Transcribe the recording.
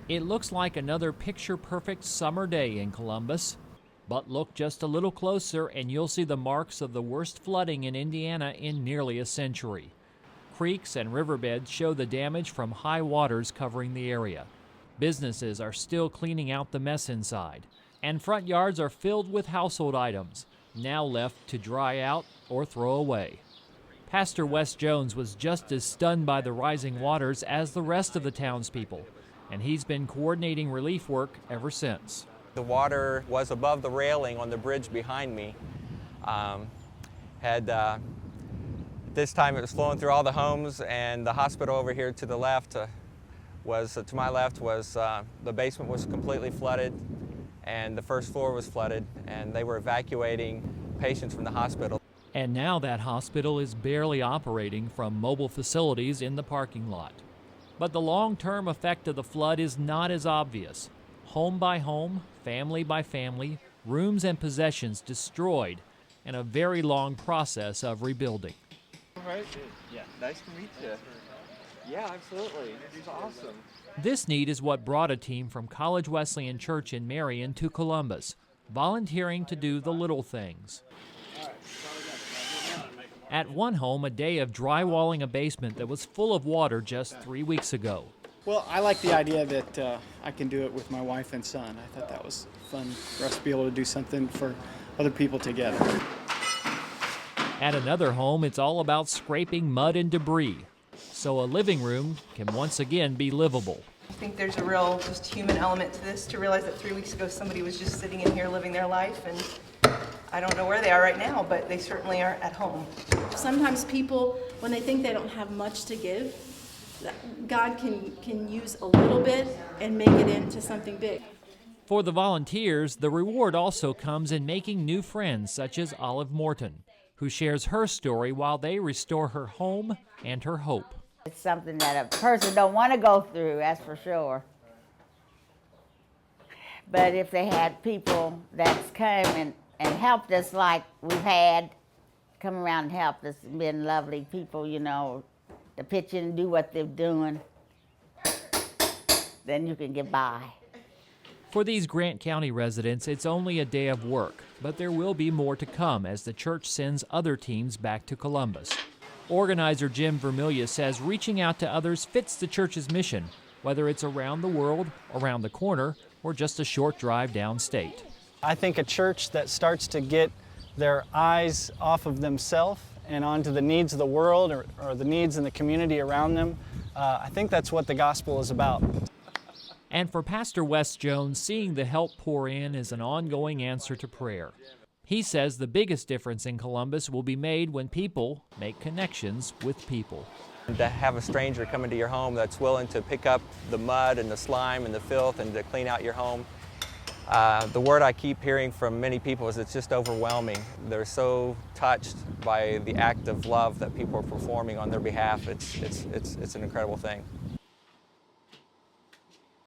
It looks like another picture-perfect summer day in Columbus. But look just a little closer and you'll see the marks of the worst flooding in Indiana in nearly a century. Creeks and riverbeds show the damage from high waters covering the area. Businesses are still cleaning out the mess inside, and front yards are filled with household items, now left to dry out or throw away. Pastor Wes Jones was just as stunned by the rising waters as the rest of the townspeople, and he's been coordinating relief work ever since. The water was above the railing on the bridge behind me. This time it was flowing through all the homes, and the hospital over here to the left to my left was the basement was completely flooded, and the first floor was flooded, and they were evacuating patients from the hospital. And now that hospital is barely operating from mobile facilities in the parking lot. But the long-term effect of the flood is not as obvious. Home by home, family by family, rooms and possessions destroyed, and a very long process of rebuilding. All right. Yeah, nice to meet you. Yeah, absolutely. It's awesome. This need is what brought a team from College Wesleyan Church in Marion to Columbus, volunteering to do the little things. At one home, a day of drywalling a basement that was full of water just 3 weeks ago. Well, I like the idea that I can do it with my wife and son. I thought that was fun for us to be able to do something for other people together. At another home, it's all about scraping mud and debris, so a living room can once again be livable. I think there's a real just human element to this, to realize that 3 weeks ago somebody was just sitting in here living their life, and I don't know where they are right now, but they certainly are at home. Sometimes people, when they think they don't have much to give, God can use a little bit and make it into something big. For the volunteers, the reward also comes in making new friends, such as Olive Morton, who shares her story while they restore her home and her hope. It's something that a person don't want to go through, that's for sure. But if they had people that's come and helped us like we've had, come around and helped us, and been lovely people, you know, to pitch in and do what they're doing, then you can get by. For these Grant County residents, it's only a day of work, but there will be more to come as the church sends other teams back to Columbus. Organizer Jim Vermillion says reaching out to others fits the church's mission, whether it's around the world, around the corner, or just a short drive downstate. I think a church that starts to get their eyes off of themselves and onto the needs of the world or the needs in the community around them, I think that's what the gospel is about. And for Pastor Wes Jones, seeing the help pour in is an ongoing answer to prayer. He says the biggest difference in Columbus will be made when people make connections with people. To have a stranger come into your home that's willing to pick up the mud and the slime and the filth and to clean out your home. The word I keep hearing from many people is it's just overwhelming. They're so touched by the act of love that people are performing on their behalf. It's an incredible thing.